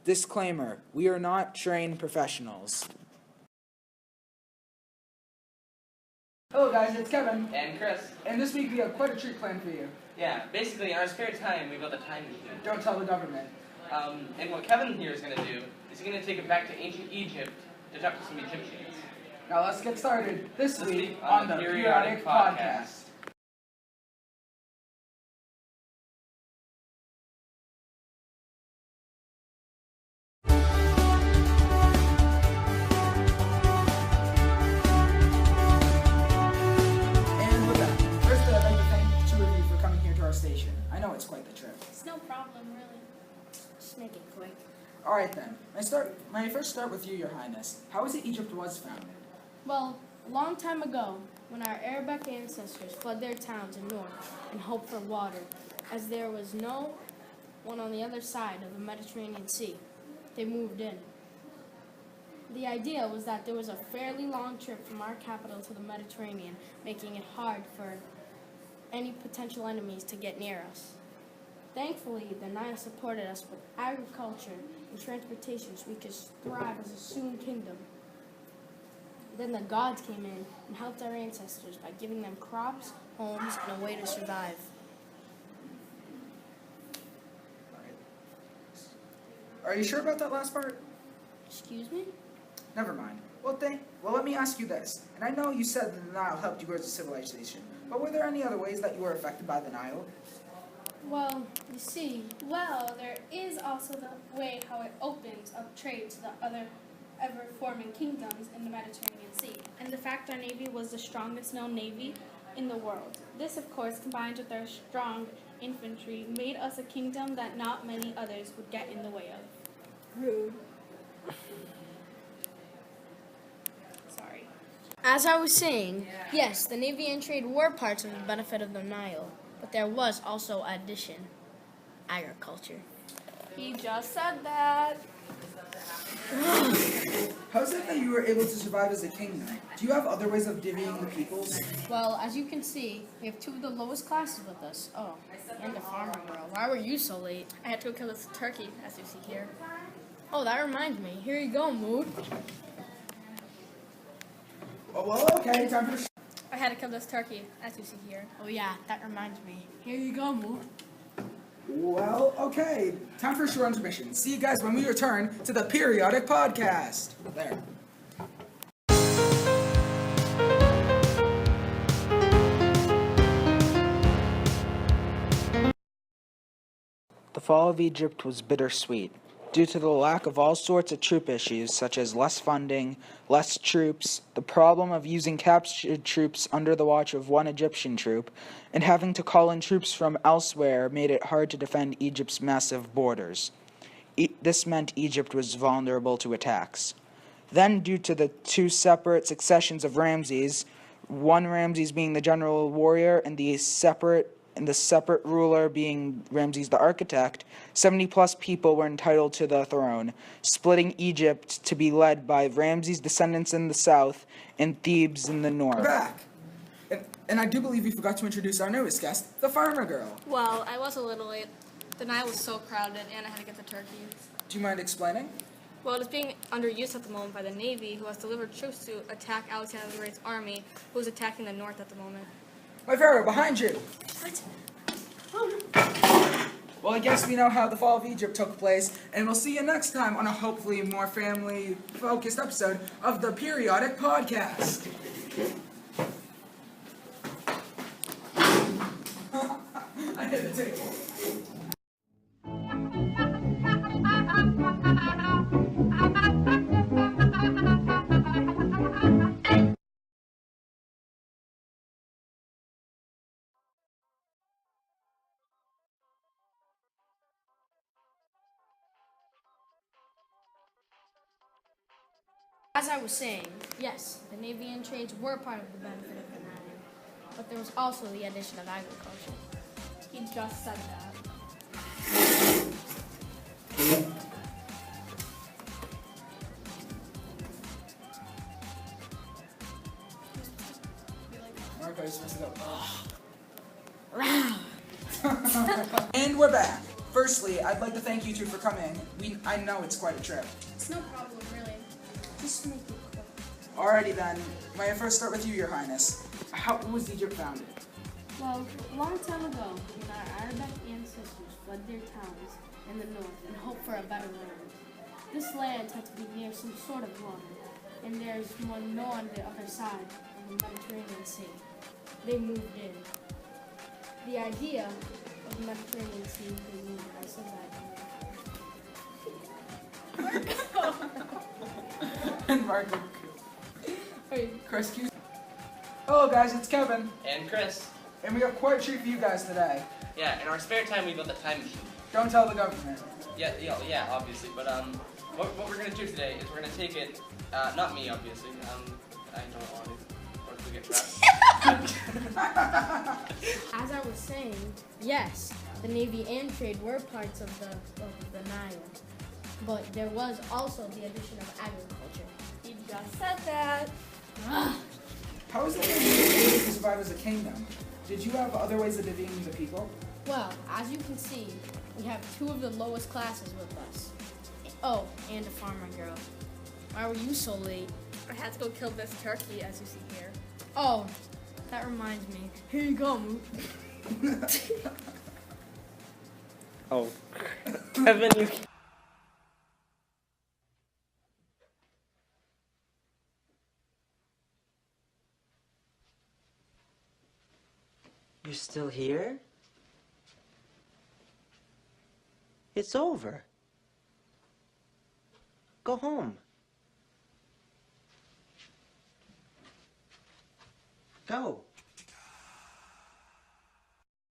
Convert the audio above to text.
Disclaimer, we are not trained professionals. Hello guys, it's Kevin. And Chris. And this week we have quite a treat planned for you. Yeah, basically in our spare time we built a time machine. Don't tell the government. And what Kevin here is going to do is he's going to take it back to ancient Egypt to talk to some Egyptians. Now let's get started this week on the Periodic Podcast. And with that, first I'd like to thank the two of you for coming here to our station. I know it's quite the trip. It's no problem, really. Just make it quick. Alright then, may I first start with you, Your Highness. How is it Egypt was founded? Well, a long time ago, when our Arabic ancestors fled their towns in north in hope for water, as there was no one on the other side of the Mediterranean Sea, they moved in. The idea was that there was a fairly long trip from our capital to the Mediterranean, making it hard for any potential enemies to get near us. Thankfully, the Nile supported us with agriculture and transportation so we could thrive as a soon kingdom. Then the gods came in and helped our ancestors by giving them crops, homes, and a way to survive. Are you sure about that last part? Excuse me? Never mind. Well, let me ask you this. And I know you said that the Nile helped you grow as a civilization, but were there any other ways that you were affected by the Nile? Well, you see, There is also the way how it opens up trade to the other ever-forming kingdoms in the Mediterranean Sea, and the fact our navy was the strongest known navy in the world. This, of course, combined with our strong infantry, made us a kingdom that not many others would get in the way of. rude. Sorry. As I was saying, yes, the navy and trade were parts of the benefit of the Nile, but there was also addition, agriculture. He just said that. How is it that you were able to survive as a king then? Do you have other ways of divvying the peoples? Well, as you can see, we have two of the lowest classes with us. Oh, and a farmer girl. Why were you so late? I had to go kill this turkey, as you see here. Oh, that reminds me. Here you go, Mood. Oh, well, okay, time for I had to kill this turkey, as you see here. Oh yeah, that reminds me. Here you go, Mood. Well, okay, time for a short intermission. See you guys when we return to the Periodic Podcast. There. The fall of Egypt was bittersweet. Due to the lack of all sorts of troop issues, such as less funding, less troops, the problem of using captured troops under the watch of one Egyptian troop, and having to call in troops from elsewhere made it hard to defend Egypt's massive borders. This meant Egypt was vulnerable to attacks. Then, due to the two separate successions of Ramses, one Ramses being the general warrior and the separate ruler being Ramses the architect, 70-plus people were entitled to the throne, splitting Egypt to be led by Ramses' descendants in the south and Thebes in the north. We're back! And I do believe we forgot to introduce our newest guest, the farmer girl. Well, I was a little late. The Nile was so crowded, and I had to get the turkeys. Do you mind explaining? Well, it is being underused at the moment by the Navy, who has delivered troops to attack Alexander the Great's army, who is attacking the north at the moment. My pharaoh, behind you! What? Well, I guess we know how the fall of Egypt took place, and we'll see you next time on a hopefully more family-focused episode of the Periodic Podcast. I hit the table. As I was saying, yes, the navy and trades were part of the benefit of the Nile, but there was also the addition of agriculture. He just said that. Marco, you messed it up. And we're back. Firstly, I'd like to thank you two for coming. I know it's quite a trip. It's no problem, really. Just make it quick. Alrighty then, may I first start with you, Your Highness? How was Egypt founded? Well, a long time ago, when our Arabic ancestors fled their towns in the north and hoped for a better land. This land had to be near some sort of water, and there's one no on the other side of the Mediterranean Sea. They moved in. The idea of the Mediterranean Sea they moved in, I said that. And Marco. Hey, Chris Q. Hello guys, it's Kevin. And Chris. And we have quite a treat for you guys today. Yeah, in our spare time we built a time machine. Don't tell the government. Yeah, obviously. But what we're gonna do today is we're gonna take it. Not me, obviously. I don't want to. Or if we get trapped. as I was saying, yes, the Navy and trade were parts of the Nile, but there was also the addition of agriculture. You just said that. How is it that you to survive as a kingdom? Did you have other ways of defeating the people? Well, as you can see, we have two of the lowest classes with us. Oh, and a farmer girl. Why were you so late? I had to go kill this turkey, as you see here. Oh, that reminds me. Here you go, Moot. Oh, Kevin, you. You're still here? It's over. Go home. Go.